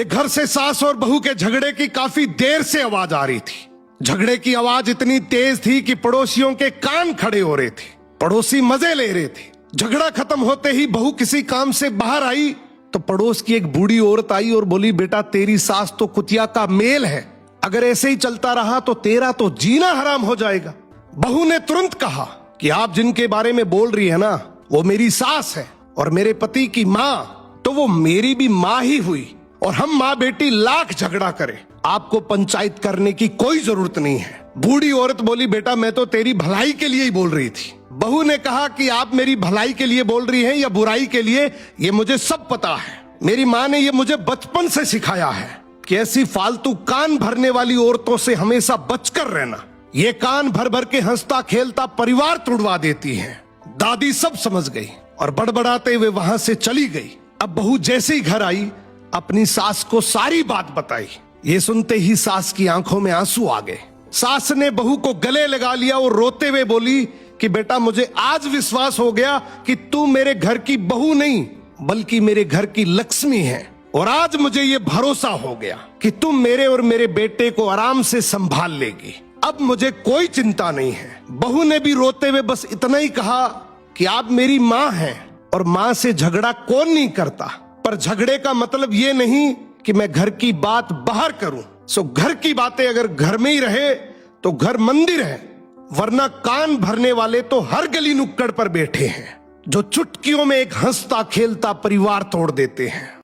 एक घर से सास और बहू के झगड़े की काफी देर से आवाज आ रही थी। झगड़े की आवाज इतनी तेज थी कि पड़ोसियों के कान खड़े हो रहे थे। पड़ोसी मजे ले रहे थे। झगड़ा खत्म होते ही बहू किसी काम से बाहर आई तो पड़ोस की एक बूढ़ी औरत आई और बोली, बेटा तेरी सास तो कुतिया का मेल है, अगर ऐसे ही चलता रहा तो तेरा तो जीना हराम हो जाएगा। बहू ने तुरंत कहा कि आप जिनके बारे में बोल रही है ना, वो मेरी सास है और मेरे पति की माँ तो वो मेरी भी माँ ही हुई, और हम माँ बेटी लाख झगड़ा करें, आपको पंचायत करने की कोई जरूरत नहीं है। बूढ़ी औरत बोली, बेटा मैं तो तेरी भलाई के लिए ही बोल रही थी। बहू ने कहा कि आप मेरी भलाई के लिए बोल रही हैं या बुराई के लिए, ये मुझे सब पता है। मेरी माँ ने ये मुझे बचपन से सिखाया है कि ऐसी फालतू कान भरने वाली औरतों से हमेशा बचकर रहना। ये कान भर भर के हंसता खेलता परिवार तुड़वा देती हैं। दादी सब समझ गई और बड़बड़ाते हुए वहां से चली गई। अब बहू जैसे ही घर आई अपनी सास को सारी बात बताई। ये सुनते ही सास की आंखों में आंसू आ गए। सास ने बहू को गले लगा लिया और रोते हुए बोली कि बेटा मुझे आज विश्वास हो गया कि तू मेरे घर की बहू नहीं बल्कि मेरे घर की लक्ष्मी है, और आज मुझे ये भरोसा हो गया कि तुम मेरे और मेरे बेटे को आराम से संभाल लेगी। अब मुझे कोई चिंता नहीं है। बहू ने भी रोते हुए बस इतना ही कहा कि आप मेरी माँ हैं और माँ से झगड़ा कौन नहीं करता, पर झगड़े का मतलब ये नहीं कि मैं घर की बात बाहर करूं। सो घर की बातें अगर घर में ही रहे तो घर मंदिर है, वरना कान भरने वाले तो हर गली नुक्कड़ पर बैठे हैं जो चुटकियों में एक हंसता खेलता परिवार तोड़ देते हैं।